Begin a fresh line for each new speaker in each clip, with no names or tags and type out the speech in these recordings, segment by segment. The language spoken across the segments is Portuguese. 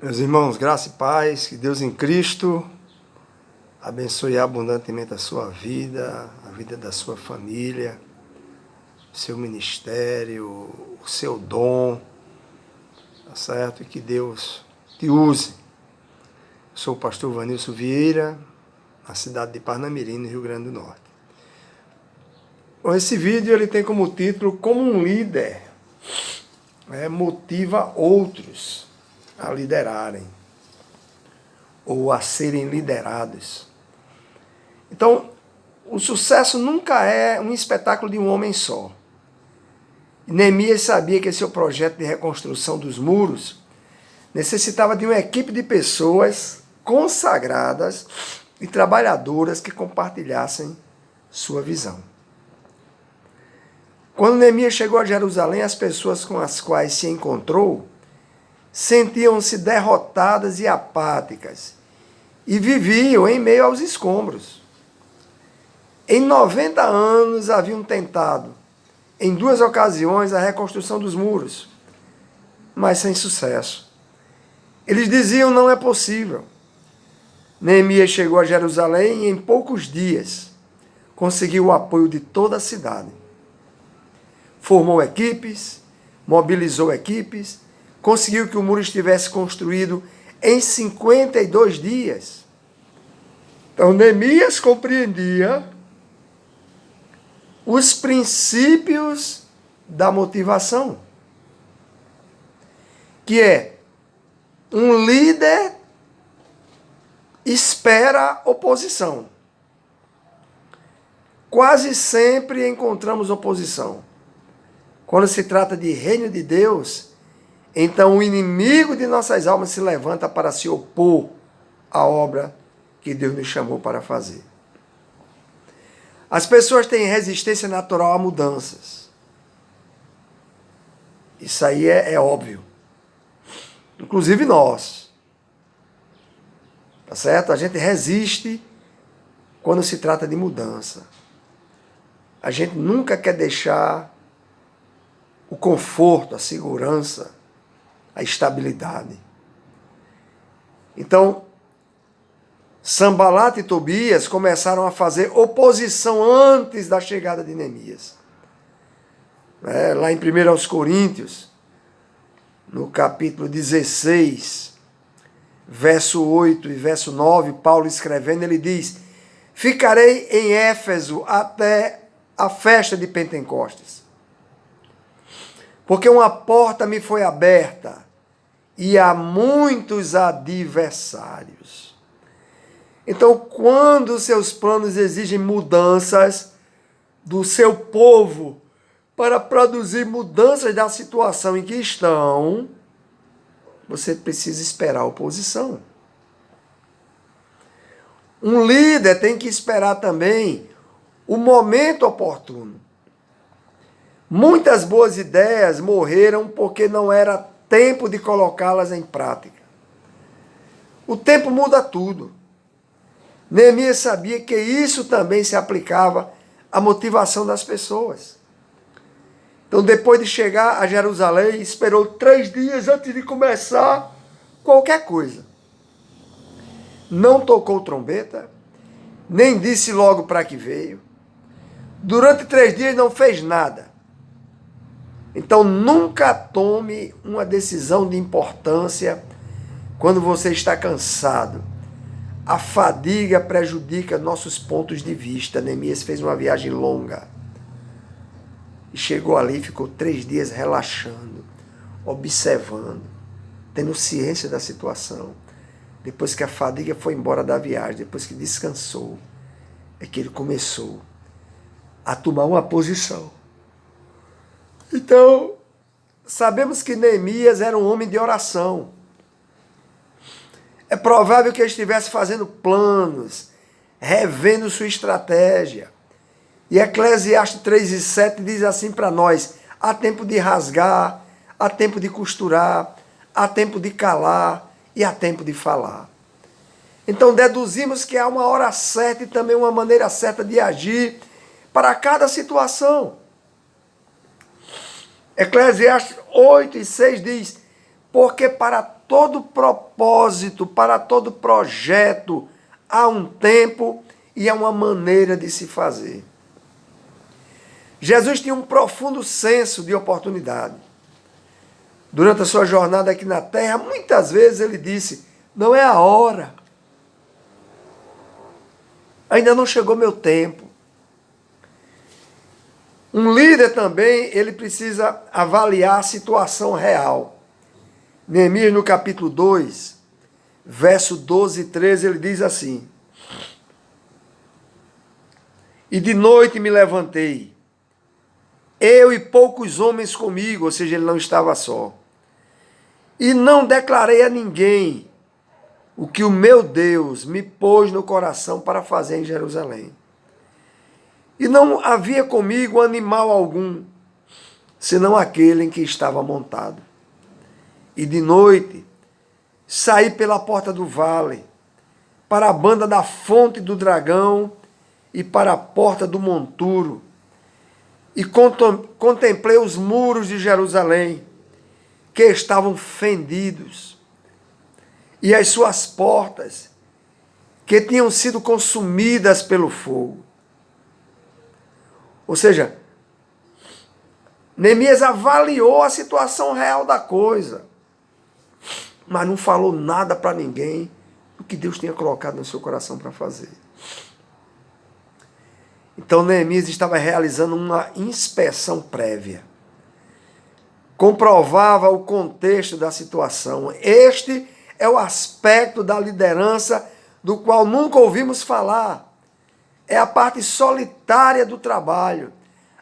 Meus irmãos, graça e paz, que Deus em Cristo abençoe abundantemente a sua vida, a vida da sua família, o seu ministério, o seu dom, tá certo? E que Deus te use. Eu sou o pastor Vanilson Vieira, na cidade de Parnamirim, no Rio Grande do Norte. Bom, esse vídeo ele tem como título Como um líder motiva outros a liderarem ou a serem liderados. Então, o sucesso nunca é um espetáculo de um homem só. Neemias sabia que seu projeto de reconstrução dos muros necessitava de uma equipe de pessoas consagradas e trabalhadoras que compartilhassem sua visão. Quando Neemias chegou a Jerusalém, as pessoas com as quais se encontrou sentiam-se derrotadas e apáticas e viviam em meio aos escombros. Em 90 anos haviam tentado, em 2 ocasiões, a reconstrução dos muros, mas sem sucesso. Eles diziam: não é possível. Neemias chegou a Jerusalém e em poucos dias conseguiu o apoio de toda a cidade. Formou equipes, mobilizou equipes, conseguiu que o muro estivesse construído em 52 dias. Então, Neemias compreendia os princípios da motivação, que é um líder espera oposição. Quase sempre encontramos oposição. Quando se trata de reino de Deus, então o inimigo de nossas almas se levanta para se opor à obra que Deus nos chamou para fazer. As pessoas têm resistência natural a mudanças. Isso aí é óbvio. Inclusive nós. Tá certo? A gente resiste quando se trata de mudança. A gente nunca quer deixar o conforto, a segurança, a estabilidade. Então, Sanbalat e Tobias começaram a fazer oposição antes da chegada de Neemias. Lá em 1 Coríntios, no capítulo 16, verso 8 e verso 9, Paulo escrevendo, ele diz: ficarei em Éfeso até a festa de Pentecostes, porque uma porta me foi aberta e há muitos adversários. Então, quando seus planos exigem mudanças do seu povo para produzir mudanças da situação em que estão, você precisa esperar a oposição. Um líder tem que esperar também o momento oportuno. Muitas boas ideias morreram porque não era tempo de colocá-las em prática. O tempo muda tudo. Neemias sabia que isso também se aplicava à motivação das pessoas. Então, depois de chegar a Jerusalém, esperou 3 dias antes de começar qualquer coisa. Não tocou trombeta, nem disse logo para que veio. Durante 3 dias não fez nada. Então, nunca tome uma decisão de importância quando você está cansado. A fadiga prejudica nossos pontos de vista. Neemias fez uma viagem longa. E chegou ali e ficou 3 dias relaxando, observando, tendo ciência da situação. Depois que a fadiga foi embora da viagem, depois que descansou, é que ele começou a tomar uma posição. Então, sabemos que Neemias era um homem de oração. É provável que ele estivesse fazendo planos, revendo sua estratégia. E Eclesiastes 3:7 diz assim para nós: há tempo de rasgar, há tempo de costurar, há tempo de calar e há tempo de falar. Então deduzimos que há uma hora certa e também uma maneira certa de agir para cada situação. Eclesiastes 8:6 diz: porque para todo propósito, para todo projeto, há um tempo e há uma maneira de se fazer. Jesus tinha um profundo senso de oportunidade. Durante a sua jornada aqui na terra, muitas vezes ele disse: não é a hora. Ainda não chegou meu tempo. Um líder também, ele precisa avaliar a situação real. Neemias, no capítulo 2, verso 12 e 13, ele diz assim: e de noite me levantei, eu e poucos homens comigo, ou seja, ele não estava só, e não declarei a ninguém o que o meu Deus me pôs no coração para fazer em Jerusalém. E não havia comigo animal algum, senão aquele em que estava montado. E de noite saí pela porta do vale, para a banda da fonte do dragão e para a porta do monturo, e contemplei os muros de Jerusalém, que estavam fendidos, e as suas portas, que tinham sido consumidas pelo fogo. Ou seja, Neemias avaliou a situação real da coisa, mas não falou nada para ninguém do que Deus tinha colocado no seu coração para fazer. Então Neemias estava realizando uma inspeção prévia. Comprovava o contexto da situação. Este é o aspecto da liderança do qual nunca ouvimos falar. É a parte solitária do trabalho,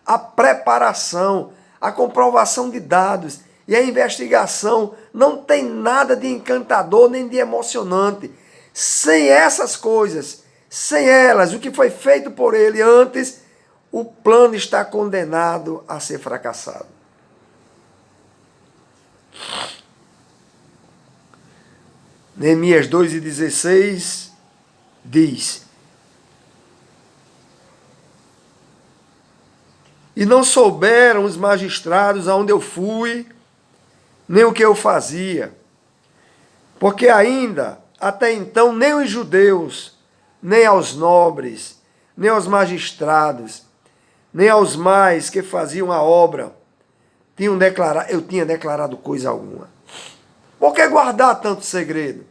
a preparação, a comprovação de dados e a investigação. Não tem nada de encantador nem de emocionante. Sem essas coisas, sem elas, o que foi feito por ele antes, o plano está condenado a ser fracassado. Neemias 2:16 diz: e não souberam os magistrados aonde eu fui, nem o que eu fazia, porque ainda, até então, nem os judeus, nem aos nobres, nem aos magistrados, nem aos mais que faziam a obra, eu tinha declarado coisa alguma. Por que guardar tanto segredo?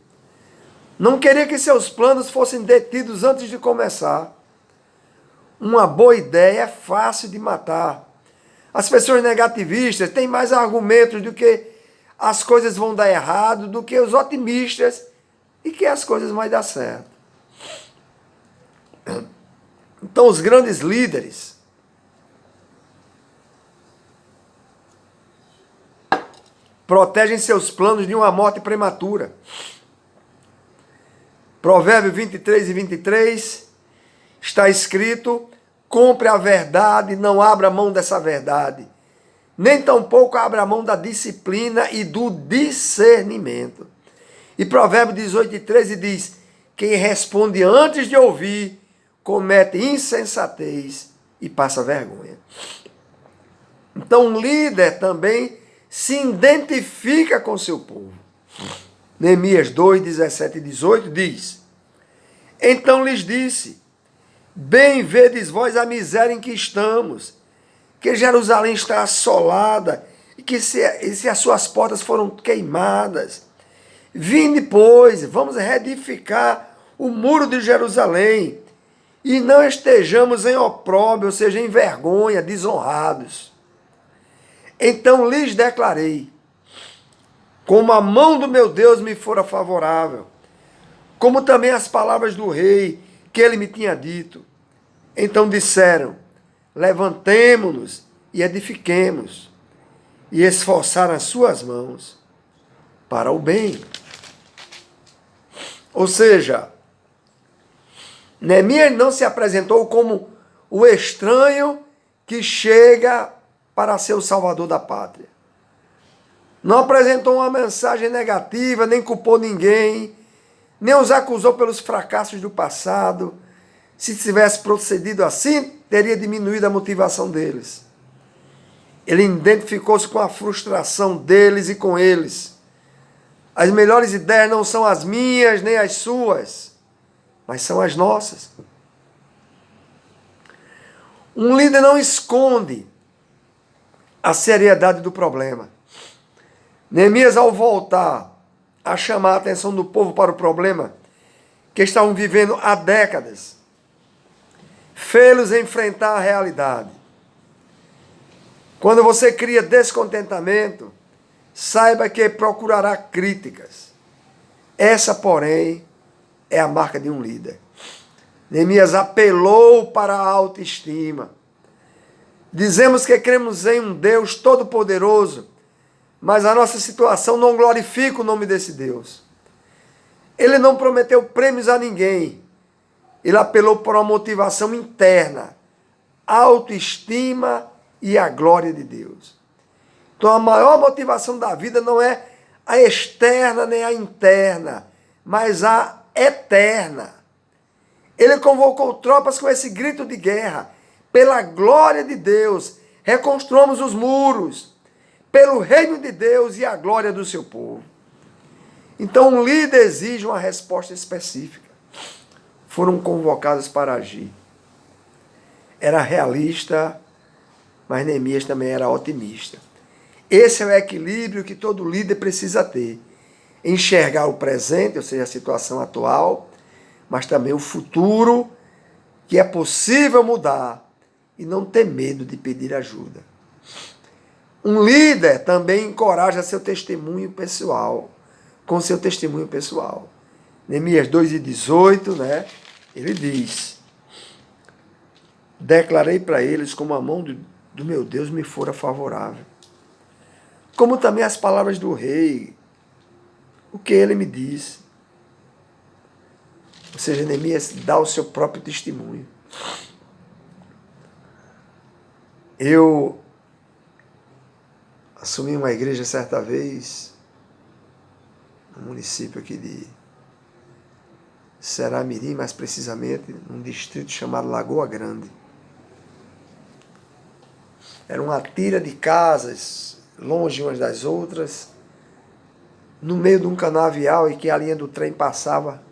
Não queria que seus planos fossem detidos antes de começar. Uma boa ideia é fácil de matar. As pessoas negativistas têm mais argumentos do que as coisas vão dar errado, do que os otimistas e que as coisas vão dar certo. Então, os grandes líderes protegem seus planos de uma morte prematura. Provérbios 23:23 está escrito: compre a verdade, não abra mão dessa verdade, nem tampouco abra mão da disciplina e do discernimento. E Provérbios 18:13 diz: quem responde antes de ouvir, comete insensatez e passa vergonha. Então, um líder também se identifica com seu povo. Neemias 2:17 e 18 diz: então lhes disse: bem vedes vós a miséria em que estamos, que Jerusalém está assolada, e que se as suas portas foram queimadas. Vinde, pois, vamos reedificar o muro de Jerusalém, e não estejamos em opróbrio, ou seja, em vergonha, desonrados. Então lhes declarei: como a mão do meu Deus me fora favorável, como também as palavras do rei que ele me tinha dito. Então disseram: levantemo-nos e edifiquemos, e esforçaram as suas mãos para o bem. Ou seja, Neemias não se apresentou como o estranho que chega para ser o salvador da pátria. Não apresentou uma mensagem negativa, nem culpou ninguém, nem os acusou pelos fracassos do passado. Se tivesse procedido assim, teria diminuído a motivação deles. Ele identificou-se com a frustração deles e com eles. As melhores ideias não são as minhas nem as suas, mas são as nossas. Um líder não esconde a seriedade do problema. Neemias, ao voltar a chamar a atenção do povo para o problema que estavam vivendo há décadas, fê-los enfrentar a realidade. Quando você cria descontentamento, saiba que procurará críticas. Essa, porém, é a marca de um líder. Neemias apelou para a autoestima. Dizemos que cremos em um Deus todo-poderoso, mas a nossa situação não glorifica o nome desse Deus. Ele não prometeu prêmios a ninguém. Ele apelou para uma motivação interna, autoestima e a glória de Deus. Então a maior motivação da vida não é a externa nem a interna, mas a eterna. Ele convocou tropas com esse grito de guerra: pela glória de Deus, reconstruamos os muros, pelo reino de Deus e a glória do seu povo. Então um líder exige uma resposta específica. Foram convocados para agir. Era realista, mas Neemias também era otimista. Esse é o equilíbrio que todo líder precisa ter. Enxergar o presente, ou seja, a situação atual, mas também o futuro, que é possível mudar, e não ter medo de pedir ajuda. Um líder também encoraja seu testemunho pessoal, com seu testemunho pessoal. Neemias 2:18, né? Ele diz: declarei para eles como a mão do meu Deus me fora favorável, como também as palavras do rei, o que ele me disse. Ou seja, Neemias dá o seu próprio testemunho. Eu assumi uma igreja certa vez, no município aqui de Seramirim, mais precisamente, num distrito chamado Lagoa Grande. Era uma tira de casas, longe umas das outras, no meio de um canavial em que a linha do trem passava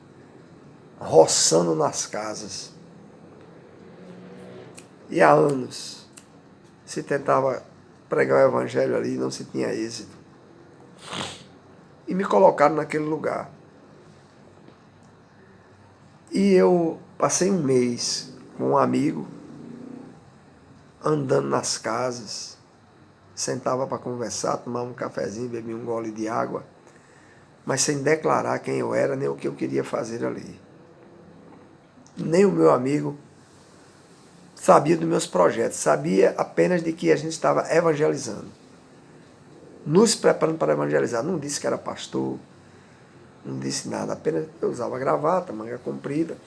roçando nas casas. E há anos se tentava pregar o evangelho ali e não se tinha êxito. E me colocaram naquele lugar. E eu passei um mês com um amigo, andando nas casas, sentava para conversar, tomava um cafezinho, bebia um gole de água, mas sem declarar quem eu era, nem o que eu queria fazer ali. Nem o meu amigo sabia dos meus projetos, sabia apenas de que a gente estava evangelizando, nos preparando para evangelizar. Não disse que era pastor, não disse nada, apenas eu usava gravata, manga comprida.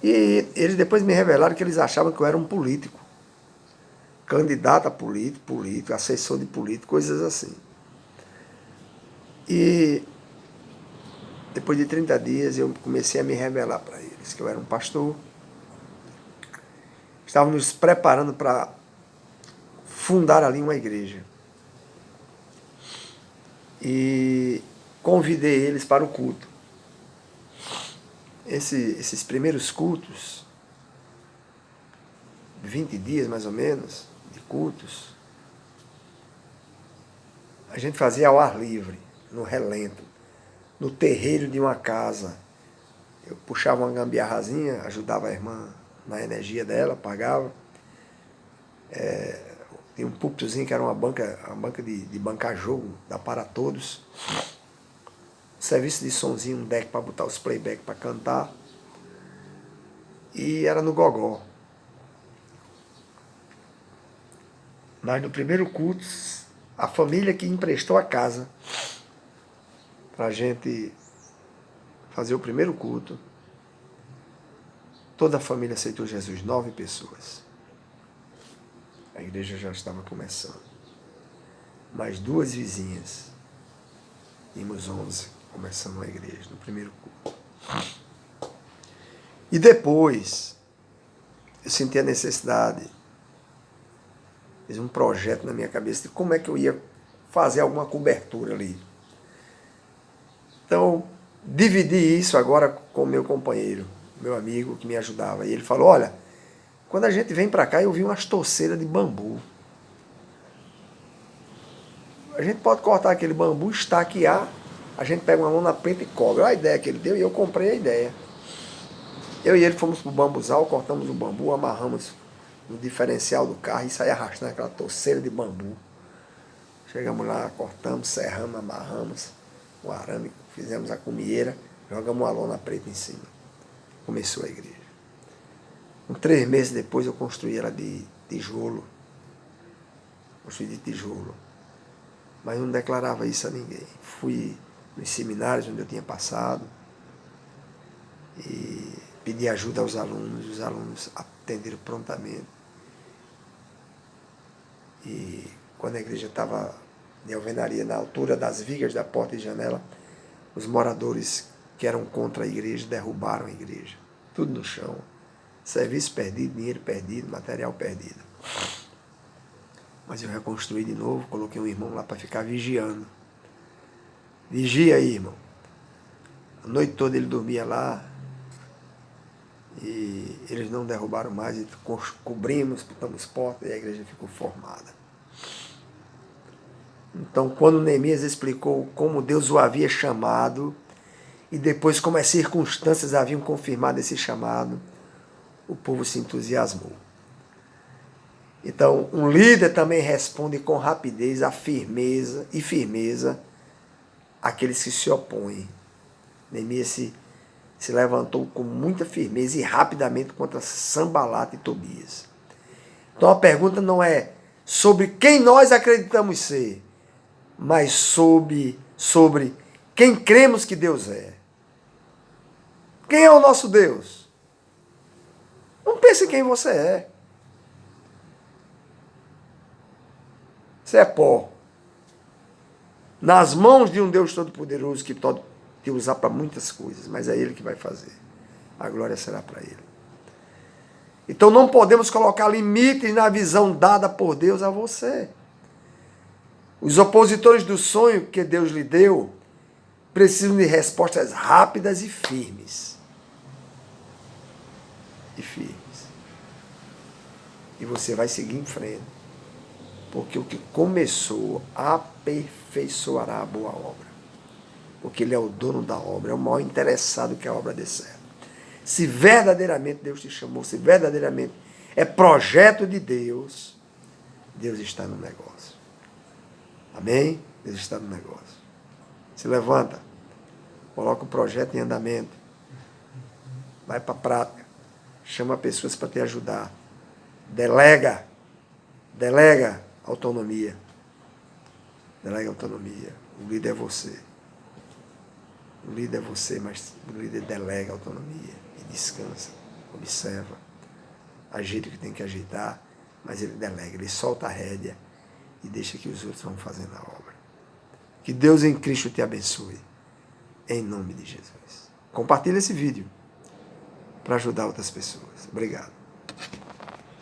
E eles depois me revelaram que eles achavam que eu era um político, candidato a político, assessor de político, coisas assim. E depois de 30 dias eu comecei a me revelar para eles que eu era um pastor. Estávamos nos preparando para fundar ali uma igreja. E convidei eles para o culto. Esses primeiros cultos, 20 dias mais ou menos, de cultos, a gente fazia ao ar livre, no relento, no terreiro de uma casa. Eu puxava uma gambiarrazinha, ajudava a irmã na energia dela, pagava. Tinha um púlpitozinho que era uma banca de bancar jogo, da Para Todos. Serviço de sonzinho, um deck para botar os playback para cantar. E era no gogó. Mas no primeiro culto, a família que emprestou a casa para a gente fazer o primeiro culto, toda a família aceitou Jesus, 9 pessoas. A igreja já estava começando. Mais 2 vizinhas. Tínhamos 11, começando a igreja, no primeiro culto. E depois, eu senti a necessidade, fiz um projeto na minha cabeça de como é que eu ia fazer alguma cobertura ali. Então, dividi isso agora com o meu companheiro, meu amigo que me ajudava. E ele falou, olha, quando a gente vem para cá, eu vi umas torceiras de bambu. A gente pode cortar aquele bambu, estaquear, a gente pega uma lona preta e cobre. Olha a ideia que ele deu e eu comprei a ideia. Eu e ele fomos para o bambuzal, cortamos o bambu, amarramos no diferencial do carro e saí arrastando aquela torceira de bambu. Chegamos lá, cortamos, serramos, amarramos o arame, fizemos a cumieira, jogamos uma lona preta em cima. Começou a igreja. 3 meses depois eu construí ela de tijolo. Construí de tijolo. Mas não declarava isso a ninguém. Fui nos seminários onde eu tinha passado e pedi ajuda aos alunos. Os alunos atenderam prontamente. E quando a igreja estava de alvenaria, na altura das vigas da porta e janela, os moradores que eram contra a igreja derrubaram a igreja. Tudo no chão. Serviço perdido, dinheiro perdido, material perdido. Mas eu reconstruí de novo, coloquei um irmão lá para ficar vigiando. Vigia aí, irmão. A noite toda ele dormia lá. E eles não derrubaram mais, e cobrimos, botamos porta e a igreja ficou formada. Então, quando Neemias explicou como Deus o havia chamado, e depois como as circunstâncias haviam confirmado esse chamado, o povo se entusiasmou. Então, um líder também responde com rapidez, firmeza àqueles que se opõem. Neemias se levantou com muita firmeza e rapidamente contra Sanbalate e Tobias. Então a pergunta não é sobre quem nós acreditamos ser, mas sobre quem cremos que Deus é. Quem é o nosso Deus? Não pense em quem você é. Você é pó. Nas mãos de um Deus Todo-Poderoso que pode te usar para muitas coisas, mas é Ele que vai fazer. A glória será para Ele. Então não podemos colocar limites na visão dada por Deus a você. Os opositores do sonho que Deus lhe deu precisam de respostas rápidas e firmes. E você vai seguir em frente. Porque o que começou aperfeiçoará a boa obra. Porque Ele é o dono da obra, é o maior interessado que a obra dê certo. Se verdadeiramente Deus te chamou, se verdadeiramente é projeto de Deus, Deus está no negócio. Amém? Deus está no negócio. Se levanta, coloca o projeto em andamento, vai para a prática, chama pessoas para te ajudar, delega autonomia. Delega autonomia. O líder é você. O líder é você, mas o líder delega autonomia e descansa, observa, ajeita o que tem que ajeitar, mas ele delega, ele solta a rédea e deixa que os outros vão fazendo a obra. Que Deus em Cristo te abençoe, em nome de Jesus. Compartilhe esse vídeo para ajudar outras pessoas. Obrigado.